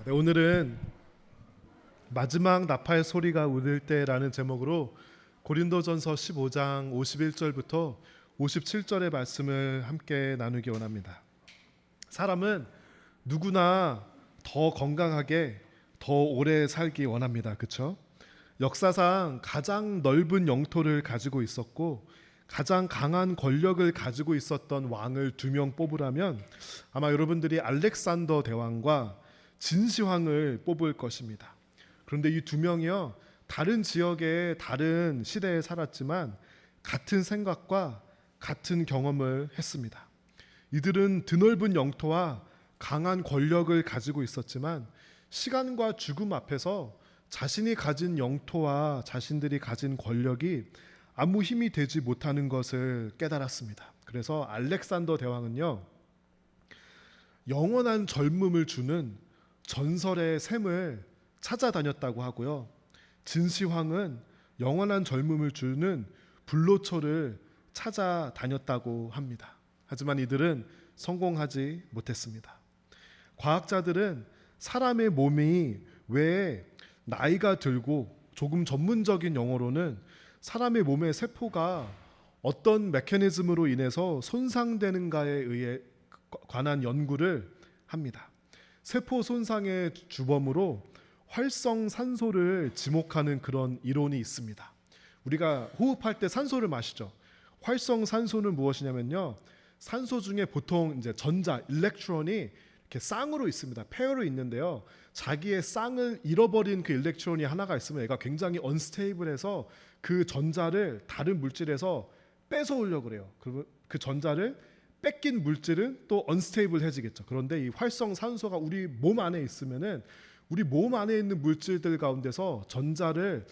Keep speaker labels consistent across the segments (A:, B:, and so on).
A: 네, 오늘은 마지막 나팔 소리가 울릴 때라는 제목으로 고린도전서 15장 51절부터 57절의 말씀을 함께 나누기 원합니다. 사람은 누구나 더 건강하게 더 오래 살기 원합니다. 그렇죠? 역사상 가장 넓은 영토를 가지고 있었고 가장 강한 권력을 가지고 있었던 왕을 2명 뽑으라면 아마 여러분들이 알렉산더 대왕과 진시황을 뽑을 것입니다. 그런데 이 2명이요, 다른 지역에 다른 시대에 살았지만 같은 생각과 같은 경험을 했습니다. 이들은 드넓은 영토와 강한 권력을 가지고 있었지만 시간과 죽음 앞에서 자신이 가진 영토와 자신들이 가진 권력이 아무 힘이 되지 못하는 것을 깨달았습니다. 그래서 알렉산더 대왕은요, 영원한 젊음을 주는 전설의 샘을 찾아다녔다고 하고요, 진시황은 영원한 젊음을 주는 불로초를 찾아다녔다고 합니다. 하지만 이들은 성공하지 못했습니다. 과학자들은 사람의 몸이 왜 나이가 들고, 조금 전문적인 용어로는 사람의 몸의 세포가 어떤 메커니즘으로 인해서 손상되는가에 의해 관한 연구를 합니다. 세포 손상의 주범으로 활성산소를 지목하는 그런 이론이 있습니다. 우리가 호흡할 때 산소를 마시죠. 활성산소는 무엇이냐면요, 산소 중에 보통 이제 전자, 일렉트론이 이렇게 쌍으로 있습니다. 페어로 있는데요, 자기의 쌍을 잃어버린 그 일렉트론이 하나가 있으면 얘가 굉장히 언스테이블해서 그 전자를 다른 물질에서 뺏어오려고 그래요. 그 전자를 뺏긴 물질은 또 언스테이블해지겠죠. 그런데 이 활성산소가 우리 몸 안에 있으면은 우리 몸 안에 있는 물질들 가운데서 전자를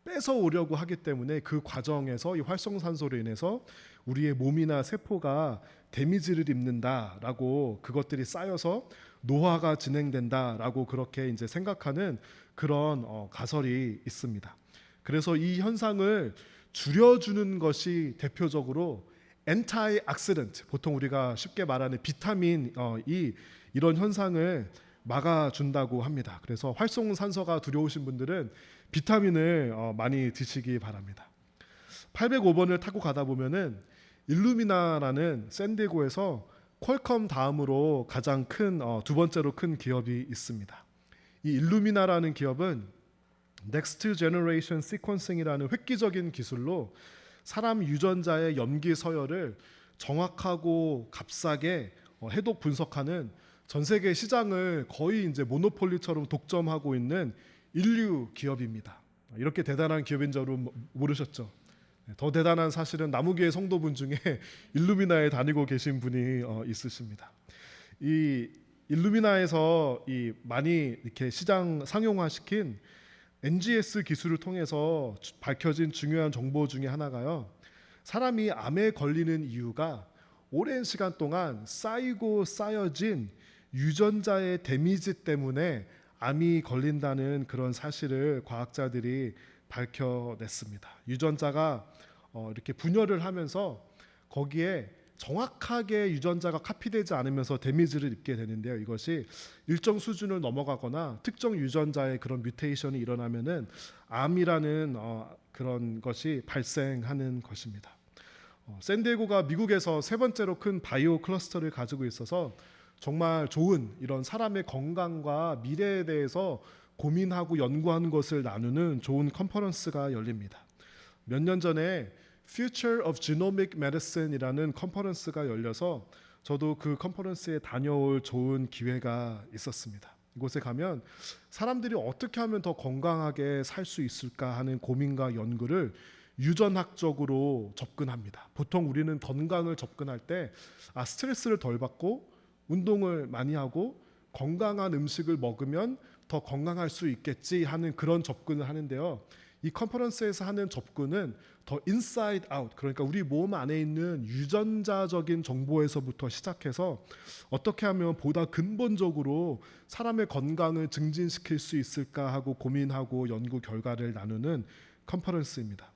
A: 뺏어오려고 하기 때문에 그 과정에서 이 활성산소로 인해서 우리의 몸이나 세포가 데미지를 입는다라고, 그것들이 쌓여서 노화가 진행된다라고 그렇게 이제 생각하는 그런 가설이 있습니다. 그래서 이 현상을 줄여주는 것이 대표적으로 엔타이악시던트, 보통 우리가 쉽게 말하는 비타민 이런 현상을 막아준다고 합니다. 그래서 활성산소가 두려우신 분들은 비타민을 많이 드시기 바랍니다. 805번을 타고 가다 보면은 일루미나라는 샌디에고에서 퀄컴 다음으로 가장 큰 두 번째로 큰 기업이 있습니다. 이 일루미나라는 기업은 넥스트 제너레이션 시퀀싱이라는 획기적인 기술로 사람 유전자의 염기 서열을 정확하고 값싸게 해독 분석하는 전 세계 시장을 거의 이제 모노폴리처럼 독점하고 있는 인류 기업입니다. 이렇게 대단한 기업인 줄 모르셨죠? 더 대단한 사실은 나무교회 성도분 중에 일루미나에 다니고 계신 분이 있으십니다. 이 일루미나에서 이 많이 이렇게 시장 상용화시킨 NGS 기술을 통해서 밝혀진 중요한 정보 중에 하나가요, 사람이 암에 걸리는 이유가 오랜 시간 동안 쌓이고 쌓여진 유전자의 데미지 때문에 암이 걸린다는 그런 사실을 과학자들이 밝혀냈습니다. 유전자가 이렇게 분열을 하면서 거기에 정확하게 유전자가 카피되지 않으면서 데미지를 입게 되는데요, 이것이 일정 수준을 넘어가거나 특정 유전자의 그런 뮤테이션이 일어나면은 암이라는 그런 것이 발생하는 것입니다. 샌디에고가 미국에서 세 번째로 큰 바이오 클러스터를 가지고 있어서 정말 좋은 이런 사람의 건강과 미래에 대해서 고민하고 연구하는 것을 나누는 좋은 컨퍼런스가 열립니다. 몇 년 전에 Future of Genomic Medicine이라는 컨퍼런스가 열려서 저도 그 컨퍼런스에 다녀올 좋은 기회가 있었습니다. 이곳에 가면 사람들이 어떻게 하면 더 건강하게 살 수 있을까 하는 고민과 연구를 유전학적으로 접근합니다. 보통 우리는 건강을 접근할 때 스트레스를 덜 받고 운동을 많이 하고 건강한 음식을 먹으면 더 건강할 수 있겠지 하는 그런 접근을 하는데요, 이 컨퍼런스에서 하는 접근은 더 인사이드 아웃, 그러니까 우리 몸 안에 있는 유전자적인 정보에서부터 시작해서 어떻게 하면 보다 근본적으로 사람의 건강을 증진시킬 수 있을까 하고 고민하고 연구 결과를 나누는 컨퍼런스입니다.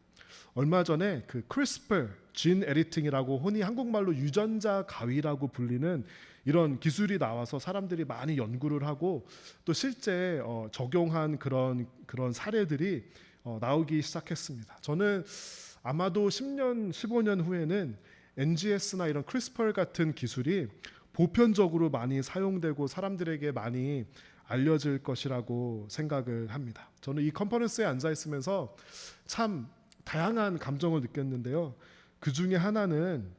A: 얼마 전에 그 CRISPR 진 에디팅이라고 흔히 한국말로 유전자 가위라고 불리는 이런 기술이 나와서 사람들이 많이 연구를 하고 또 실제 적용한 그런 사례들이 나오기 시작했습니다. 저는 아마도 10년, 15년 후에는 NGS나 이런 크리스퍼 같은 기술이 보편적으로 많이 사용되고 사람들에게 많이 알려질 것이라고 생각을 합니다. 저는 이 컨퍼런스에 앉아 있으면서 참 다양한 감정을 느꼈는데요. 그 중에 하나는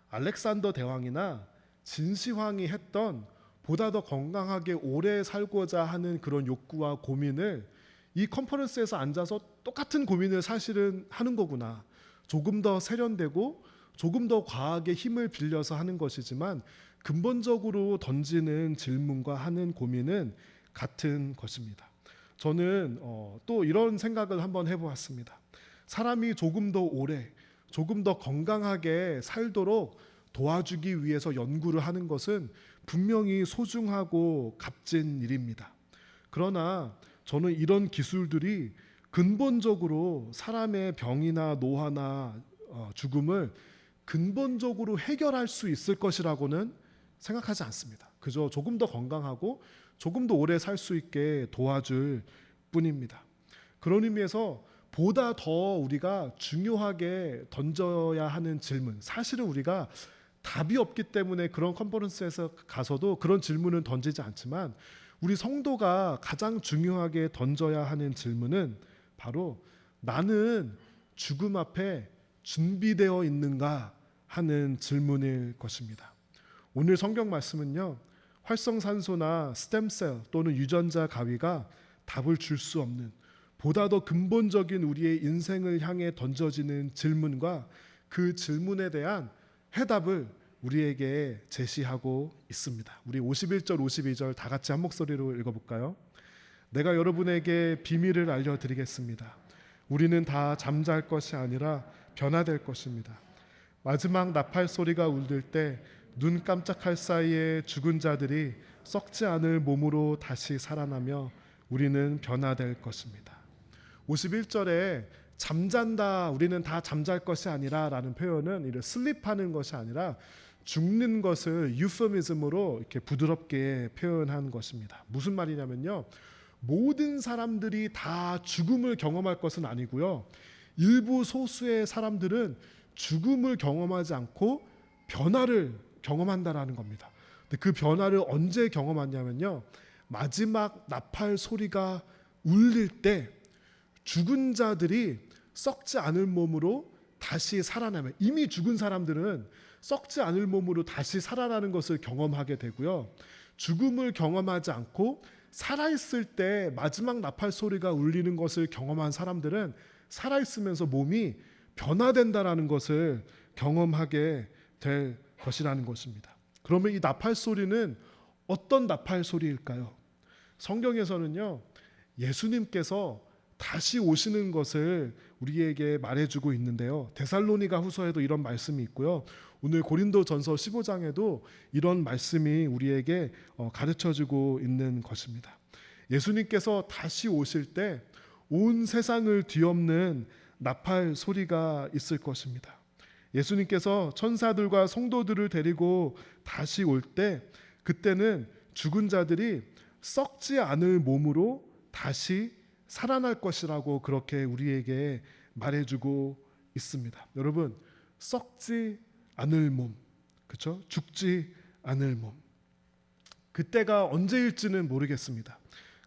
A: 알렉산더 대왕이나 진시황이 했던 보다 더 건강하게 오래 살고자 하는 그런 욕구와 고민을 이 컨퍼런스에서 앉아서 똑같은 고민을 사실은 하는 거구나. 조금 더 세련되고 조금 더 과학의 힘을 빌려서 하는 것이지만 근본적으로 던지는 질문과 하는 고민은 같은 것입니다. 저는 또 이런 생각을 한번 해보았습니다. 사람이 조금 더 오래, 조금 더 건강하게 살도록 도와주기 위해서 연구를 하는 것은 분명히 소중하고 값진 일입니다. 그러나 저는 이런 기술들이 근본적으로 사람의 병이나 노화나 죽음을 근본적으로 해결할 수 있을 것이라고는 생각하지 않습니다. 그저 조금 더 건강하고 조금 더 오래 살 수 있게 도와줄 뿐입니다. 그런 의미에서 보다 더 우리가 중요하게 던져야 하는 질문, 사실은 우리가 답이 없기 때문에 그런 컨퍼런스에서 가서도 그런 질문은 던지지 않지만 우리 성도가 가장 중요하게 던져야 하는 질문은 바로 나는 죽음 앞에 준비되어 있는가 하는 질문일 것입니다. 오늘 성경 말씀은요, 활성산소나 스템셀 또는 유전자 가위가 답을 줄 수 없는 보다 더 근본적인 우리의 인생을 향해 던져지는 질문과 그 질문에 대한 해답을 우리에게 제시하고 있습니다. 우리 51절 52절 다 같이 한 목소리로 읽어볼까요? 내가 여러분에게 비밀을 알려드리겠습니다. 우리는 다 잠잘 것이 아니라 변화될 것입니다. 마지막 나팔 소리가 울릴 때 눈 깜짝할 사이에 죽은 자들이 썩지 않을 몸으로 다시 살아나며 우리는 변화될 것입니다. 51절에 잠잔다, 우리는 다 잠잘 것이 아니라 라는 표현은 이를 슬립하는 것이 아니라 죽는 것을 유포미즘으로 이렇게 부드럽게 표현한 것입니다. 무슨 말이냐면요, 모든 사람들이 다 죽음을 경험할 것은 아니고요, 일부 소수의 사람들은 죽음을 경험하지 않고 변화를 경험한다라는 겁니다. 근데 그 변화를 언제 경험하냐면요, 마지막 나팔 소리가 울릴 때 죽은 자들이 썩지 않을 몸으로 다시 살아나면, 이미 죽은 사람들은 썩지 않을 몸으로 다시 살아나는 것을 경험하게 되고요, 죽음을 경험하지 않고 살아있을 때 마지막 나팔 소리가 울리는 것을 경험한 사람들은 살아있으면서 몸이 변화된다라는 것을 경험하게 될 것이라는 것입니다. 그러면 이 나팔 소리는 어떤 나팔 소리일까요? 성경에서는요, 예수님께서 다시 오시는 것을 우리에게 말해주고 있는데요, 데살로니가 후서에도 이런 말씀이 있고요, 오늘 고린도전서 15장에도 이런 말씀이 우리에게 가르쳐주고 있는 것입니다. 예수님께서 다시 오실 때 온 세상을 뒤엎는 나팔 소리가 있을 것입니다. 예수님께서 천사들과 성도들을 데리고 다시 올 때 그때는 죽은 자들이 썩지 않을 몸으로 다시 살아날 것이라고 그렇게 우리에게 말해주고 있습니다. 여러분, 썩지 않을 몸, 그렇죠? 죽지 않을 몸. 그때가 언제일지는 모르겠습니다.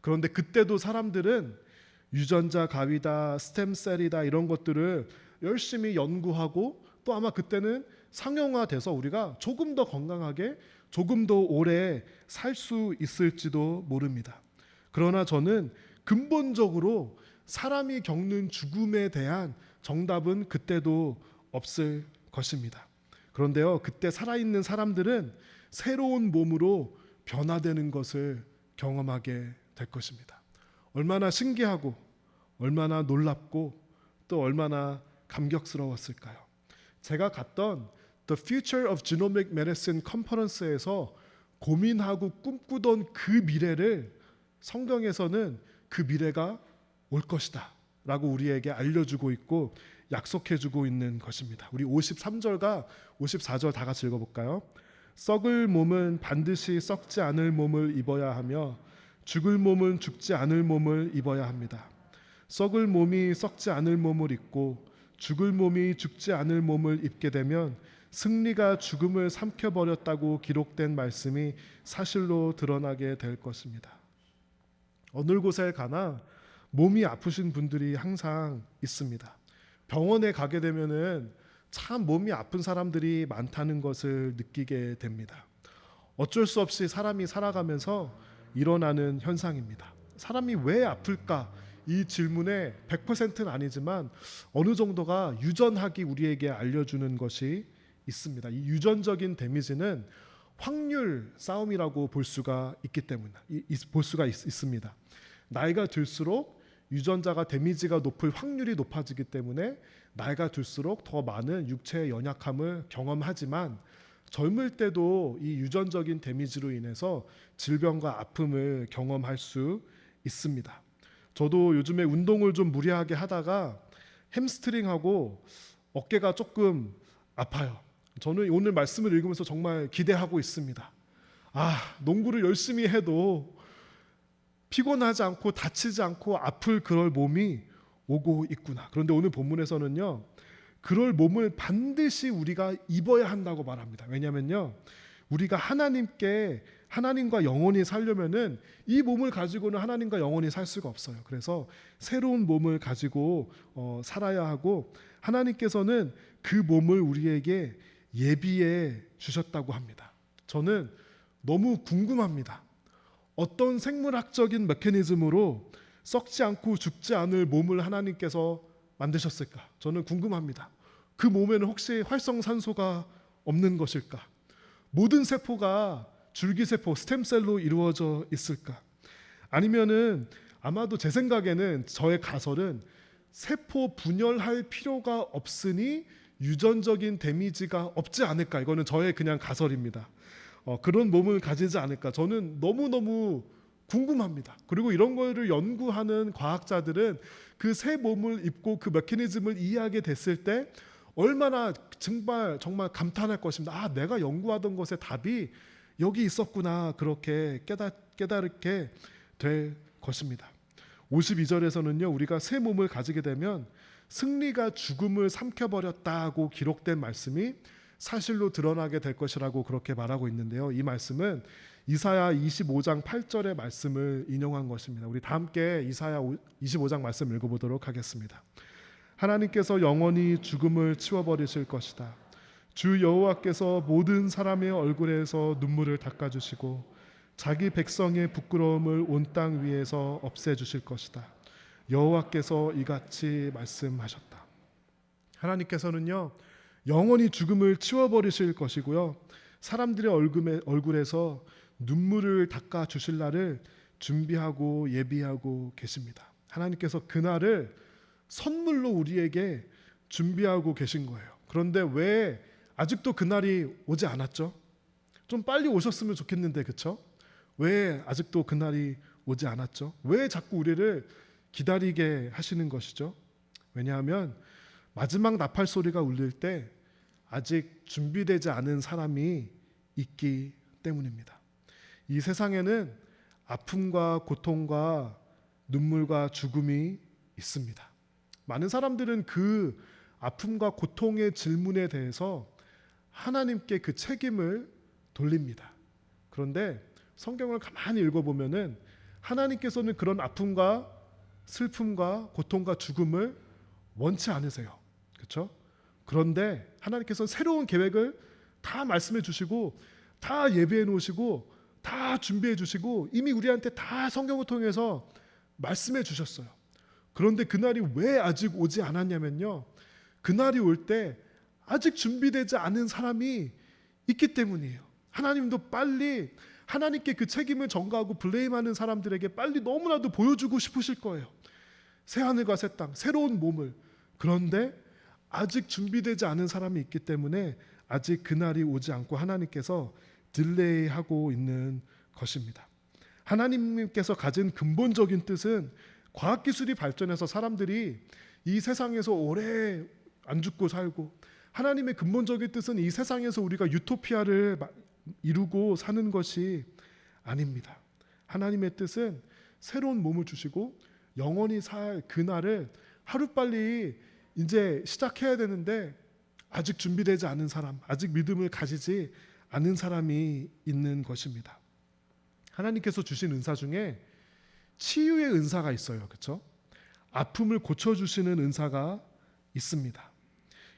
A: 그런데 그때도 사람들은 유전자 가위다, 스템셀이다 이런 것들을 열심히 연구하고 또 아마 그때는 상용화돼서 우리가 조금 더 건강하게 조금 더 오래 살 수 있을지도 모릅니다. 그러나 저는 근본적으로 사람이 겪는 죽음에 대한 정답은 그때도 없을 것입니다. 그런데요, 그때 살아있는 사람들은 새로운 몸으로 변화되는 것을 경험하게 될 것입니다. 얼마나 신기하고 얼마나 놀랍고 또 얼마나 감격스러웠을까요? 제가 갔던 The Future of Genomic Medicine 컨퍼런스에서 고민하고 꿈꾸던 그 미래를 성경에서는 그 미래가 올 것이다 라고 우리에게 알려주고 있고 약속해주고 있는 것입니다. 우리 53절과 54절 다 같이 읽어볼까요? 썩을 몸은 반드시 썩지 않을 몸을 입어야 하며 죽을 몸은 죽지 않을 몸을 입어야 합니다. 썩을 몸이 썩지 않을 몸을 입고 죽을 몸이 죽지 않을 몸을 입게 되면 승리가 죽음을 삼켜버렸다고 기록된 말씀이 사실로 드러나게 될 것입니다. 어느 곳에 가나 몸이 아프신 분들이 항상 있습니다. 병원에 가게 되면은 참 몸이 아픈 사람들이 많다는 것을 느끼게 됩니다. 어쩔 수 없이 사람이 살아가면서 일어나는 현상입니다. 사람이 왜 아플까? 이 질문에 100%는 아니지만 어느 정도가 유전학이 우리에게 알려주는 것이 있습니다. 이 유전적인 데미지는 확률 싸움이라고 볼 수가 있기 때문에 있습니다. 나이가 들수록 유전자가 데미지가 높을 확률이 높아지기 때문에 나이가 들수록 더 많은 육체의 연약함을 경험하지만 젊을 때도 이 유전적인 데미지로 인해서 질병과 아픔을 경험할 수 있습니다. 저도 요즘에 운동을 좀 무리하게 하다가 햄스트링하고 어깨가 조금 아파요. 저는 오늘 말씀을 읽으면서 정말 기대하고 있습니다. 농구를 열심히 해도 피곤하지 않고 다치지 않고 아플 그럴 몸이 오고 있구나. 그런데 오늘 본문에서는요, 그럴 몸을 반드시 우리가 입어야 한다고 말합니다. 왜냐하면요, 우리가 하나님과 영원히 살려면은 이 몸을 가지고는 하나님과 영원히 살 수가 없어요. 그래서 새로운 몸을 가지고 살아야 하고 하나님께서는 그 몸을 우리에게 예비해 주셨다고 합니다. 저는 너무 궁금합니다. 어떤 생물학적인 메커니즘으로 썩지 않고 죽지 않을 몸을 하나님께서 만드셨을까? 저는 궁금합니다. 그 몸에는 혹시 활성산소가 없는 것일까? 모든 세포가 줄기세포, 스템셀로 이루어져 있을까? 아니면은 아마도 제 생각에는 저의 가설은 세포 분열할 필요가 없으니 유전적인 데미지가 없지 않을까? 이거는 저의 그냥 가설입니다. 그런 몸을 가지지 않을까? 저는 너무너무 궁금합니다. 그리고 이런 거를 연구하는 과학자들은 그 새 몸을 입고 그 메커니즘을 이해하게 됐을 때 얼마나 정말 감탄할 것입니다. 내가 연구하던 것의 답이 여기 있었구나. 그렇게 깨닫게 될 것입니다. 52절에서는요, 우리가 새 몸을 가지게 되면 승리가 죽음을 삼켜버렸다고 기록된 말씀이 사실로 드러나게 될 것이라고 그렇게 말하고 있는데요. 이 말씀은 이사야 25장 8절의 말씀을 인용한 것입니다. 우리 다 함께 이사야 25장 말씀 읽어보도록 하겠습니다. 하나님께서 영원히 죽음을 치워버리실 것이다. 주 여호와께서 모든 사람의 얼굴에서 눈물을 닦아주시고 자기 백성의 부끄러움을 온 땅 위에서 없애주실 것이다. 여호와께서 이같이 말씀하셨다. 하나님께서는요, 영원히 죽음을 치워버리실 것이고요, 사람들의 얼굴에서 눈물을 닦아주실 날을 준비하고 예비하고 계십니다. 하나님께서 그날을 선물로 우리에게 준비하고 계신 거예요. 그런데 왜 아직도 그날이 오지 않았죠? 좀 빨리 오셨으면 좋겠는데, 그렇죠? 왜 아직도 그날이 오지 않았죠? 왜 자꾸 우리를 기다리게 하시는 것이죠? 왜냐하면 마지막 나팔 소리가 울릴 때 아직 준비되지 않은 사람이 있기 때문입니다. 이 세상에는 아픔과 고통과 눈물과 죽음이 있습니다. 많은 사람들은 그 아픔과 고통의 질문에 대해서 하나님께 그 책임을 돌립니다. 그런데 성경을 가만히 읽어보면은 하나님께서는 그런 아픔과 슬픔과 고통과 죽음을 원치 않으세요. 그렇죠? 그런데 하나님께서는 새로운 계획을 다 말씀해 주시고 다 예비해 놓으시고 다 준비해 주시고 이미 우리한테 다 성경을 통해서 말씀해 주셨어요. 그런데 그날이 왜 아직 오지 않았냐면요, 그날이 올 때 아직 준비되지 않은 사람이 있기 때문이에요. 하나님도 빨리 하나님께 그 책임을 전가하고 블레임하는 사람들에게 빨리 너무나도 보여주고 싶으실 거예요. 새하늘과 새 땅, 새로운 몸을. 그런데 아직 준비되지 않은 사람이 있기 때문에 아직 그날이 오지 않고 하나님께서 딜레이하고 있는 것입니다. 하나님께서 가진 근본적인 뜻은 과학기술이 발전해서 사람들이 이 세상에서 오래 안 죽고 살고, 하나님의 근본적인 뜻은 이 세상에서 우리가 유토피아를 이루고 사는 것이 아닙니다. 하나님의 뜻은 새로운 몸을 주시고 영원히 살 그날을 하루빨리 이제 시작해야 되는데 아직 준비되지 않은 사람, 아직 믿음을 가지지 않은 사람이 있는 것입니다. 하나님께서 주신 은사 중에 치유의 은사가 있어요. 그렇죠? 아픔을 고쳐주시는 은사가 있습니다.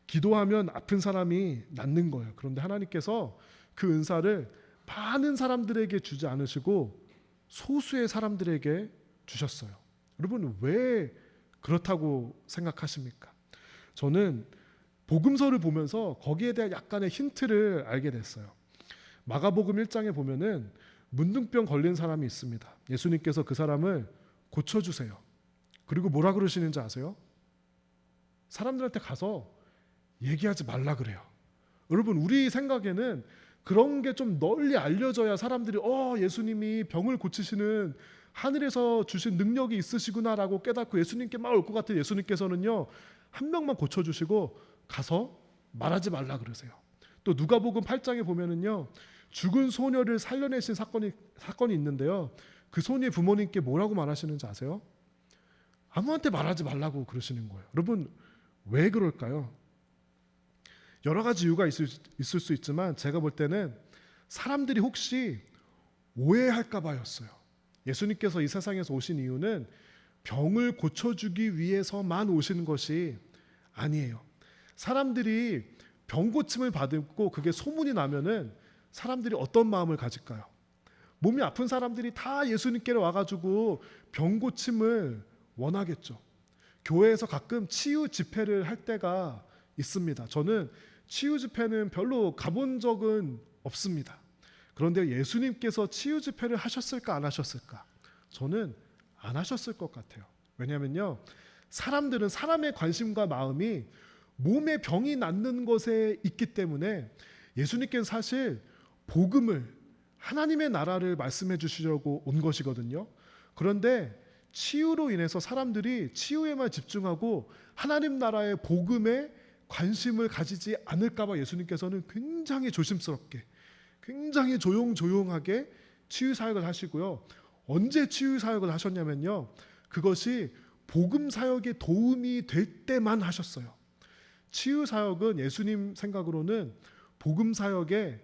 A: 기도하면 아픈 사람이 낫는 거예요. 그런데 하나님께서 그 은사를 많은 사람들에게 주지 않으시고 소수의 사람들에게 주셨어요. 여러분, 왜 그렇다고 생각하십니까? 저는 복음서를 보면서 거기에 대한 약간의 힌트를 알게 됐어요. 마가복음 1장에 보면은 문둥병 걸린 사람이 있습니다. 예수님께서 그 사람을 고쳐주세요. 그리고 뭐라 그러시는지 아세요? 사람들한테 가서 얘기하지 말라 그래요. 여러분, 우리 생각에는 그런 게 좀 널리 알려져야 사람들이 예수님이 병을 고치시는 하늘에서 주신 능력이 있으시구나라고 깨닫고 예수님께 막 올 것 같은 예수님께서는요, 한 명만 고쳐주시고 가서 말하지 말라 그러세요. 또 누가복음 8장에 보면은요, 죽은 소녀를 살려내신 사건이 있는데요, 그 소녀의 부모님께 뭐라고 말하시는지 아세요? 아무한테 말하지 말라고 그러시는 거예요. 여러분, 왜 그럴까요? 여러 가지 이유가 있을 수 있지만 제가 볼 때는 사람들이 혹시 오해할까 봐였어요. 예수님께서 이 세상에서 오신 이유는 병을 고쳐주기 위해서만 오시는 것이 아니에요. 사람들이 병 고침을 받고 그게 소문이 나면은 사람들이 어떤 마음을 가질까요? 몸이 아픈 사람들이 다 예수님께로 와가지고 병 고침을 원하겠죠. 교회에서 가끔 치유 집회를 할 때가 있습니다. 저는 치유 집회는 별로 가본 적은 없습니다. 그런데 예수님께서 치유 집회를 하셨을까 안 하셨을까? 저는 안 하셨을 것 같아요. 왜냐하면요, 사람들은 사람의 관심과 마음이 몸의 병이 낫는 것에 있기 때문에 예수님께서 사실 복음을, 하나님의 나라를 말씀해 주시려고 온 것이거든요. 그런데 치유로 인해서 사람들이 치유에만 집중하고 하나님 나라의 복음에 관심을 가지지 않을까 봐 예수님께서는 굉장히 조심스럽게, 굉장히 조용조용하게 치유 사역을 하시고요. 언제 치유 사역을 하셨냐면요, 그것이 복음 사역에 도움이 될 때만 하셨어요. 치유 사역은 예수님 생각으로는 복음 사역에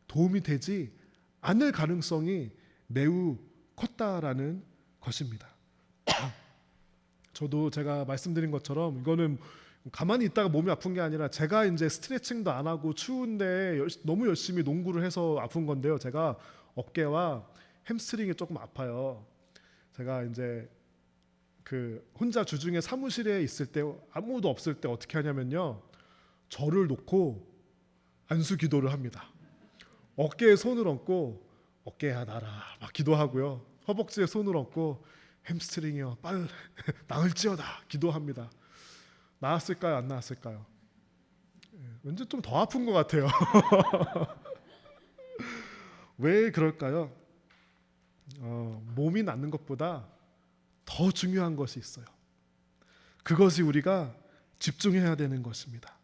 A: 도움이 되지 않을 가능성이 매우 컸다라는 것입니다. 저도 제가 말씀드린 것처럼 이거는 가만히 있다가 몸이 아픈 게 아니라 제가 이제 스트레칭도 안 하고 추운데 너무 열심히 농구를 해서 아픈 건데요. 제가 어깨와 햄스트링이 조금 아파요. 제가 이제 그 혼자 주중에 사무실에 있을 때 아무도 없을 때 어떻게 하냐면요, 저를 놓고 안수 기도를 합니다. 어깨에 손을 얹고 어깨야 나라 막 기도하고요. 허벅지에 손을 얹고 햄스트링이요 빨리 나을지어다 기도합니다. 나았을까요? 안 나았을까요? 왠지 좀 더 아픈 것 같아요. 왜 그럴까요? 몸이 낫는 것보다 더 중요한 것이 있어요. 그것이 우리가 집중해야 되는 것입니다.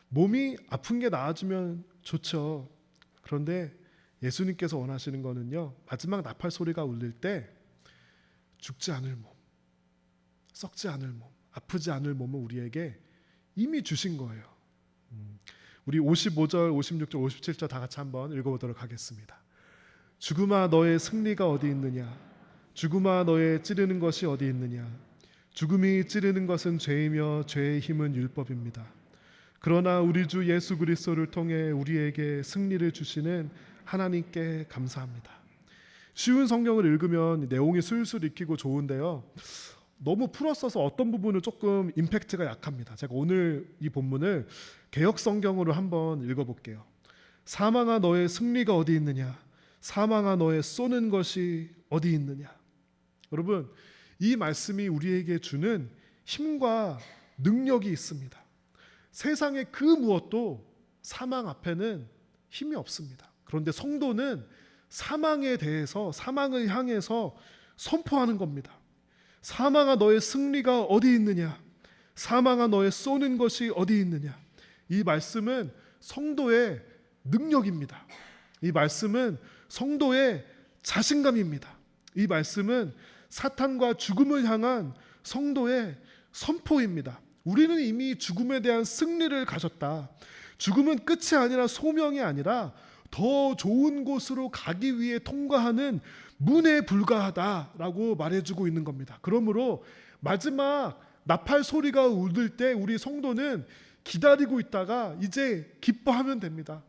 A: 몸이 아픈 게 나아지면 좋죠. 그런데 예수님께서 원하시는 거는요, 마지막 나팔 소리가 울릴 때 죽지 않을 몸, 썩지 않을 몸, 아프지 않을 몸을 우리에게 이미 주신 거예요. 우리 55절, 56절, 57절 다 같이 한번 읽어보도록 하겠습니다. 죽음아 너의 승리가 어디 있느냐? 죽음아 너의 찌르는 것이 어디 있느냐? 죽음이 찌르는 것은 죄이며 죄의 힘은 율법입니다. 그러나 우리 주 예수 그리스도를 통해 우리에게 승리를 주시는 하나님께 감사합니다. 쉬운 성경을 읽으면 내용이 술술 익히고 좋은데요, 너무 풀었어서 어떤 부분은 조금 임팩트가 약합니다. 제가 오늘 이 본문을 개역 성경으로 한번 읽어볼게요. 사망아 너의 승리가 어디 있느냐? 사망아 너의 쏘는 것이 어디 있느냐? 여러분, 이 말씀이 우리에게 주는 힘과 능력이 있습니다. 세상의 그 무엇도 사망 앞에는 힘이 없습니다. 그런데 성도는 사망에 대해서, 사망을 향해서 선포하는 겁니다. 사망아 너의 승리가 어디 있느냐? 사망아 너의 쏘는 것이 어디 있느냐? 이 말씀은 성도의 능력입니다. 이 말씀은 성도의 자신감입니다. 이 말씀은 사탄과 죽음을 향한 성도의 선포입니다. 우리는 이미 죽음에 대한 승리를 가졌다. 죽음은 끝이 아니라 소명이 아니라 더 좋은 곳으로 가기 위해 통과하는 문에 불과하다라고 말해주고 있는 겁니다. 그러므로 마지막 나팔 소리가 울릴 때 우리 성도는 기다리고 있다가 이제 기뻐하면 됩니다.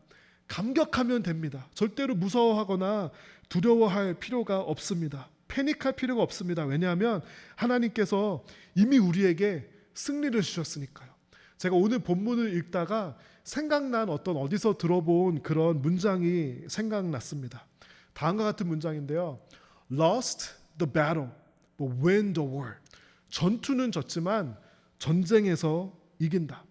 A: 감격하면 됩니다. 절대로 무서워하거나 두려워할 필요가 없습니다. 패닉할 필요가 없습니다. 왜냐하면 하나님께서 이미 우리에게 승리를 주셨으니까요. 제가 오늘 본문을 읽다가 생각난 어디서 들어본 그런 문장이 생각났습니다. 다음과 같은 문장인데요. Lost the battle, but win the war. 전투는 졌지만 전쟁에서 이긴다.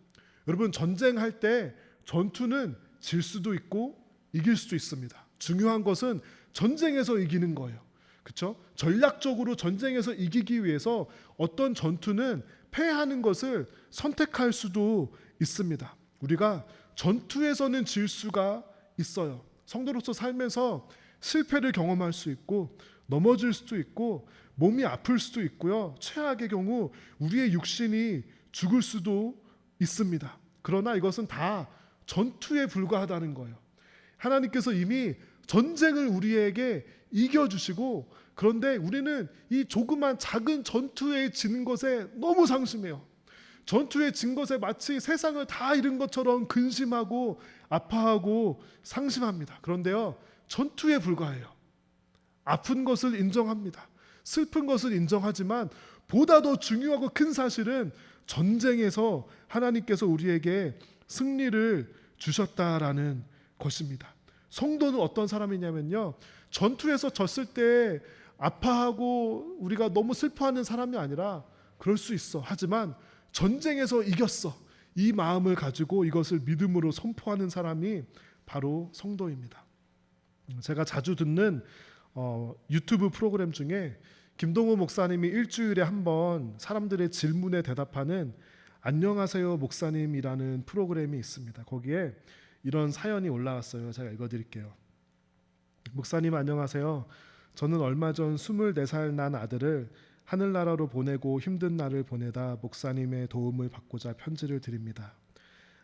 A: 여러분, 전쟁할 때 전투는 질 수도 있고 이길 수도 있습니다. 중요한 것은 전쟁에서 이기는 거예요. 그렇죠? 전략적으로 전쟁에서 이기기 위해서 어떤 전투는 패하는 것을 선택할 수도 있습니다. 우리가 전투에서는 질 수가 있어요. 성도로서 살면서 실패를 경험할 수 있고 넘어질 수도 있고 몸이 아플 수도 있고요. 최악의 경우 우리의 육신이 죽을 수도 있습니다. 그러나 이것은 다 전투에 불과하다는 거예요. 하나님께서 이미 전쟁을 우리에게 이겨주시고, 그런데 우리는 이 조그만 작은 전투에 지는 것에 너무 상심해요. 전투에 진 것에 마치 세상을 다 잃은 것처럼 근심하고 아파하고 상심합니다. 그런데요, 전투에 불과해요. 아픈 것을 인정합니다. 슬픈 것을 인정하지만 보다 더 중요하고 큰 사실은 전쟁에서 하나님께서 우리에게 승리를 주셨다라는 것입니다. 성도는 어떤 사람이냐면요, 전투에서 졌을 때 아파하고 우리가 너무 슬퍼하는 사람이 아니라, 그럴 수 있어, 하지만 전쟁에서 이겼어, 이 마음을 가지고 이것을 믿음으로 선포하는 사람이 바로 성도입니다. 제가 자주 듣는 유튜브 프로그램 중에 김동호 목사님이 일주일에 한 번 사람들의 질문에 대답하는 안녕하세요 목사님이라는 프로그램이 있습니다. 거기에 이런 사연이 올라왔어요. 제가 읽어드릴게요. 목사님 안녕하세요. 저는 얼마 전 24살 난 아들을 하늘나라로 보내고 힘든 날을 보내다 목사님의 도움을 받고자 편지를 드립니다.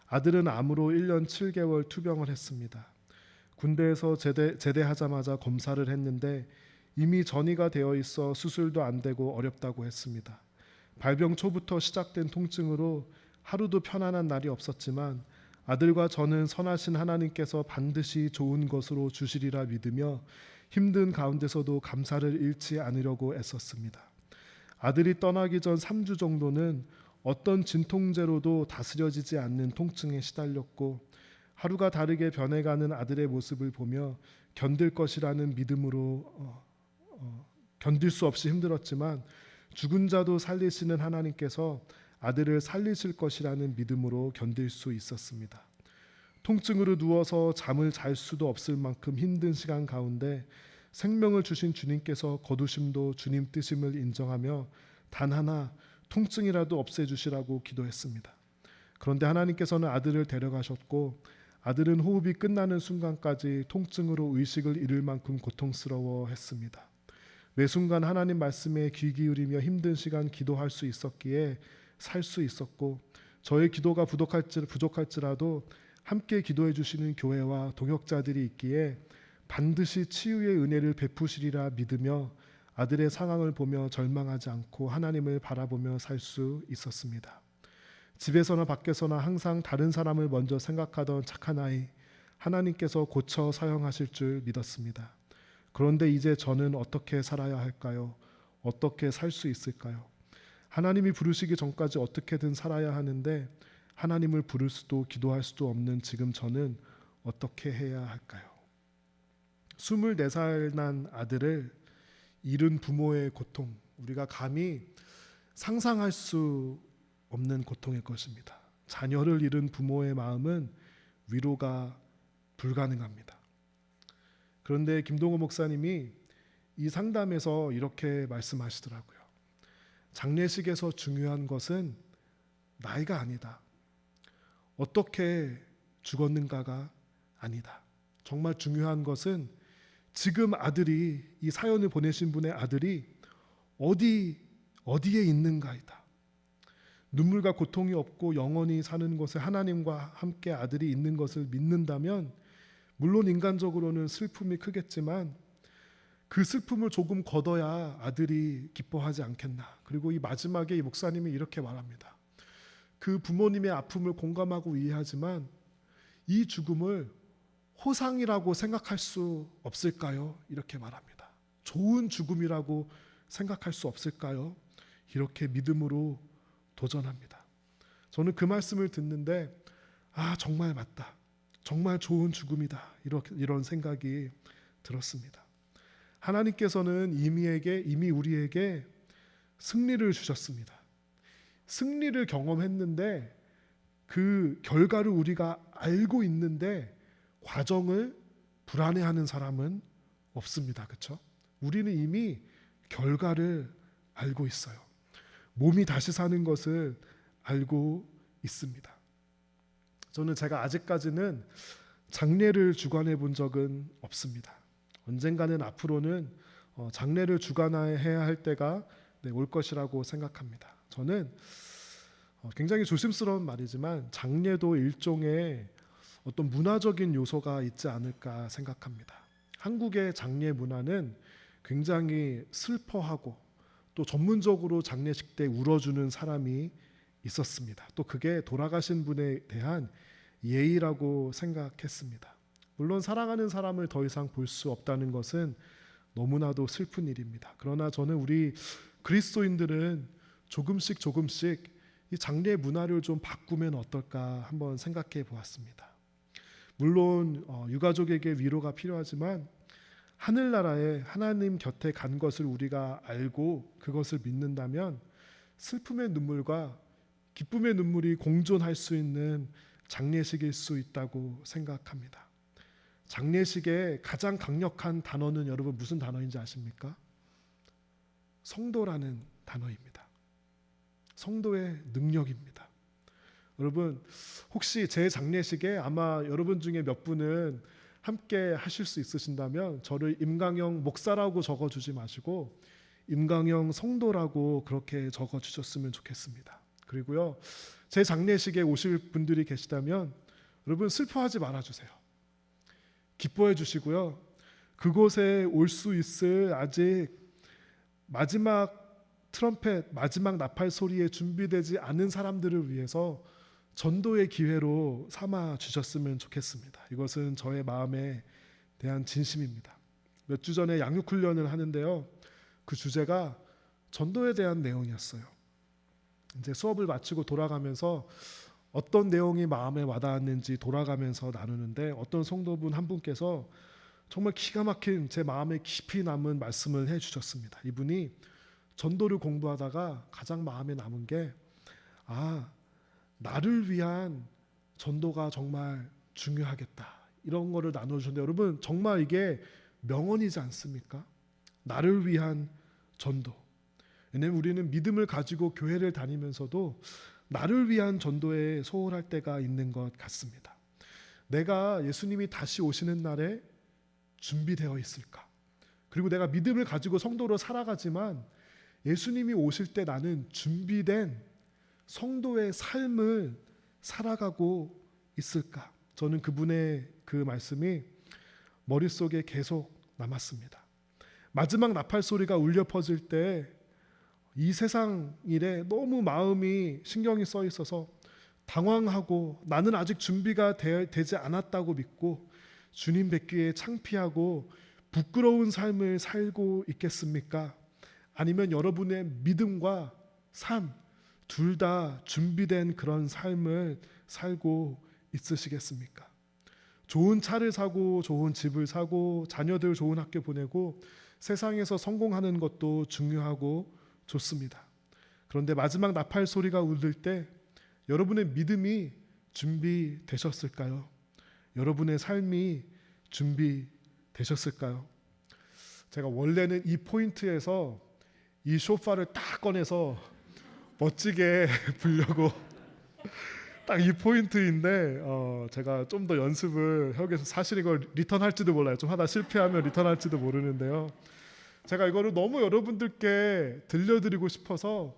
A: 아들은 암으로 1년 7개월 투병을 했습니다. 군대에서 제대하자마자 검사를 했는데 이미 전이가 되어 있어 수술도 안 되고 어렵다고 했습니다. 발병 초부터 시작된 통증으로 하루도 편안한 날이 없었지만 아들과 저는 선하신 하나님께서 반드시 좋은 것으로 주시리라 믿으며 힘든 가운데서도 감사를 잃지 않으려고 애썼습니다. 아들이 떠나기 전 3주 정도는 어떤 진통제로도 다스려지지 않는 통증에 시달렸고, 하루가 다르게 변해가는 아들의 모습을 보며 견딜 것이라는 믿음으로 견딜 수 없이 힘들었지만, 죽은 자도 살리시는 하나님께서 아들을 살리실 것이라는 믿음으로 견딜 수 있었습니다. 통증으로 누워서 잠을 잘 수도 없을 만큼 힘든 시간 가운데 생명을 주신 주님께서 거두심도 주님 뜻임을 인정하며 단 하나 통증이라도 없애주시라고 기도했습니다. 그런데 하나님께서는 아들을 데려가셨고, 아들은 호흡이 끝나는 순간까지 통증으로 의식을 잃을 만큼 고통스러워했습니다. 매 순간 하나님 말씀에 귀 기울이며 힘든 시간 기도할 수 있었기에 살 수 있었고, 저의 기도가 부족할지라도 함께 기도해 주시는 교회와 동역자들이 있기에 반드시 치유의 은혜를 베푸시리라 믿으며 아들의 상황을 보며 절망하지 않고 하나님을 바라보며 살 수 있었습니다. 집에서나 밖에서나 항상 다른 사람을 먼저 생각하던 착한 아이, 하나님께서 고쳐 사용하실 줄 믿었습니다. 그런데 이제 저는 어떻게 살아야 할까요? 어떻게 살 수 있을까요? 하나님이 부르시기 전까지 어떻게든 살아야 하는데 하나님을 부를 수도 기도할 수도 없는 지금 저는 어떻게 해야 할까요? 24살 난 아들을 잃은 부모의 고통, 우리가 감히 상상할 수 없는 고통일 것입니다. 자녀를 잃은 부모의 마음은 위로가 불가능합니다. 그런데 김동호 목사님이 이 상담에서 이렇게 말씀하시더라고요. 장례식에서 중요한 것은 나이가 아니다. 어떻게 죽었는가가 아니다. 정말 중요한 것은 지금 아들이, 이 사연을 보내신 분의 아들이 어디에 있는가이다. 눈물과 고통이 없고 영원히 사는 곳에 하나님과 함께 아들이 있는 것을 믿는다면 물론 인간적으로는 슬픔이 크겠지만 그 슬픔을 조금 걷어야 아들이 기뻐하지 않겠나. 그리고 이 마지막에 이 목사님이 이렇게 말합니다. 그 부모님의 아픔을 공감하고 이해하지만 이 죽음을 호상이라고 생각할 수 없을까요? 이렇게 말합니다. 좋은 죽음이라고 생각할 수 없을까요? 이렇게 믿음으로 도전합니다. 저는 그 말씀을 듣는데 정말 맞다. 정말 좋은 죽음이다. 이런 생각이 들었습니다. 하나님께서는 이미 우리에게 승리를 주셨습니다. 승리를 경험했는데 그 결과를 우리가 알고 있는데 과정을 불안해하는 사람은 없습니다. 그렇죠? 우리는 이미 결과를 알고 있어요. 몸이 다시 사는 것을 알고 있습니다. 저는 제가 아직까지는 장례를 주관해 본 적은 없습니다. 언젠가는 앞으로는 장례를 주관해야 할 때가 올 것이라고 생각합니다. 저는 굉장히 조심스러운 말이지만 장례도 일종의 어떤 문화적인 요소가 있지 않을까 생각합니다. 한국의 장례 문화는 굉장히 슬퍼하고 또 전문적으로 장례식 때 울어주는 사람이 있었습니다. 또 그게 돌아가신 분에 대한 예의라고 생각했습니다. 물론 사랑하는 사람을 더 이상 볼 수 없다는 것은 너무나도 슬픈 일입니다. 그러나 저는 우리 그리스도인들은 조금씩 이 장례 문화를 좀 바꾸면 어떨까 한번 생각해 보았습니다. 물론 유가족에게 위로가 필요하지만 하늘나라에 하나님 곁에 간 것을 우리가 알고 그것을 믿는다면 슬픔의 눈물과 기쁨의 눈물이 공존할 수 있는 장례식일 수 있다고 생각합니다. 장례식의 가장 강력한 단어는 여러분 무슨 단어인지 아십니까? 성도라는 단어입니다. 성도의 능력입니다. 여러분 혹시 제 장례식에 아마 여러분 중에 몇 분은 함께 하실 수 있으신다면 저를 임강영 목사라고 적어주지 마시고 임강영 성도라고 그렇게 적어주셨으면 좋겠습니다. 그리고요 제 장례식에 오실 분들이 계시다면 여러분 슬퍼하지 말아주세요. 기뻐해 주시고요. 그곳에 올 수 있을 아직 마지막 트럼펫, 마지막 나팔 소리에 준비되지 않은 사람들을 위해서 전도의 기회로 삼아 주셨으면 좋겠습니다. 이것은 저의 마음에 대한 진심입니다. 몇 주 전에 양육훈련을 하는데요. 그 주제가 전도에 대한 내용이었어요. 이제 수업을 마치고 돌아가면서 어떤 내용이 마음에 와닿았는지 돌아가면서 나누는데 어떤 성도분 한 분께서 정말 기가 막힌 제 마음에 깊이 남은 말씀을 해주셨습니다. 이분이 전도를 공부하다가 가장 마음에 남은 게 나를 위한 전도가 정말 중요하겠다. 이런 거를 나눠주셨는데 여러분 정말 이게 명언이지 않습니까? 나를 위한 전도. 왜냐하면 우리는 믿음을 가지고 교회를 다니면서도 나를 위한 전도에 소홀할 때가 있는 것 같습니다. 내가 예수님이 다시 오시는 날에 준비되어 있을까? 그리고 내가 믿음을 가지고 성도로 살아가지만 예수님이 오실 때 나는 준비된 성도의 삶을 살아가고 있을까? 저는 그분의 그 말씀이 머릿속에 계속 남았습니다. 마지막 나팔 소리가 울려 퍼질 때 이 세상 일에 너무 마음이 신경이 써 있어서 당황하고 나는 아직 준비가 되지 않았다고 믿고 주님 뵙기에 창피하고 부끄러운 삶을 살고 있겠습니까? 아니면 여러분의 믿음과 삶 둘 다 준비된 그런 삶을 살고 있으시겠습니까? 좋은 차를 사고 좋은 집을 사고 자녀들 좋은 학교 보내고 세상에서 성공하는 것도 중요하고 좋습니다. 그런데 마지막 나팔 소리가 울릴 때 여러분의 믿음이 준비되셨을까요? 여러분의 삶이 준비되셨을까요? 제가 원래는 이 포인트에서 이 쇼파를 딱 꺼내서 멋지게 불려고 딱 이 포인트인데 제가 좀 더 연습을 해보겠습니다. 사실 이걸 리턴할지도 몰라요. 좀 하다 실패하면 리턴할지도 모르는데요. 제가 이거를 너무 여러분들께 들려드리고 싶어서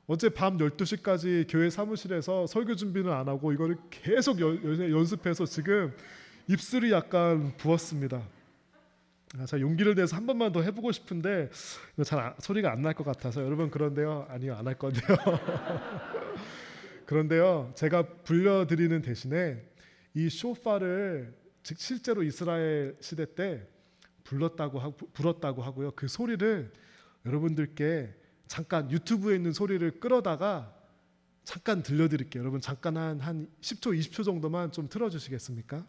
A: 어제 밤 12시까지 교회 사무실에서 설교 준비는 안 하고 이거를 계속 연습해서 지금 입술이 약간 부었습니다. 제가 용기를 내서 한 번만 더 해보고 싶은데 소리가 안 날 것 같아서 여러분 그런데요. 아니요, 안 할 건데요. 그런데요, 제가 불려드리는 대신에 이 쇼파를 즉 실제로 이스라엘 시대 때 불었다고 하고요. 그 소리를 여러분들께 잠깐 유튜브에 있는 소리를 끌어다가 잠깐 들려드릴게요. 여러분 잠깐 한 10초, 20초 정도만 좀 틀어주시겠습니까?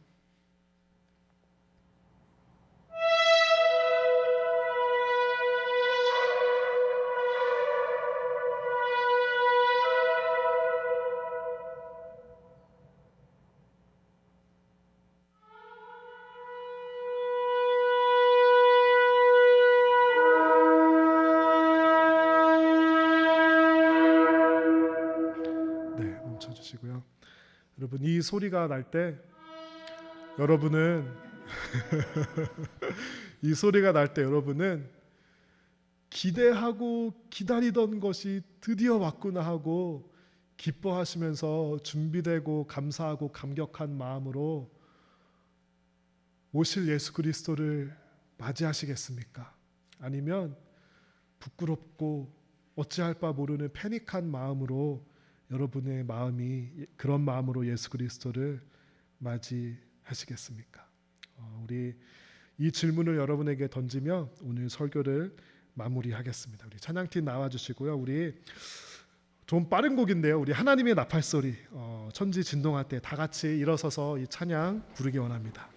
A: 네, 멈춰주시고요. 여러분 이 소리가 날 때 여러분은 이 소리가 날 때 여러분은 기대하고 기다리던 것이 드디어 왔구나 하고 기뻐하시면서 준비되고 감사하고 감격한 마음으로 오실 예수 그리스도를 맞이하시겠습니까? 아니면 부끄럽고 어찌할 바 모르는 패닉한 마음으로 여러분의 마음이 그런 마음으로 예수 그리스도를 맞이하시겠습니까? 우리 이 질문을 여러분에게 던지며 오늘 설교를 마무리하겠습니다. 우리 찬양팀 나와주시고요. 우리 좀 빠른 곡인데요. 우리 하나님의 나팔 소리 천지 진동할 때 다 같이 일어서서 이 찬양 부르기 원합니다.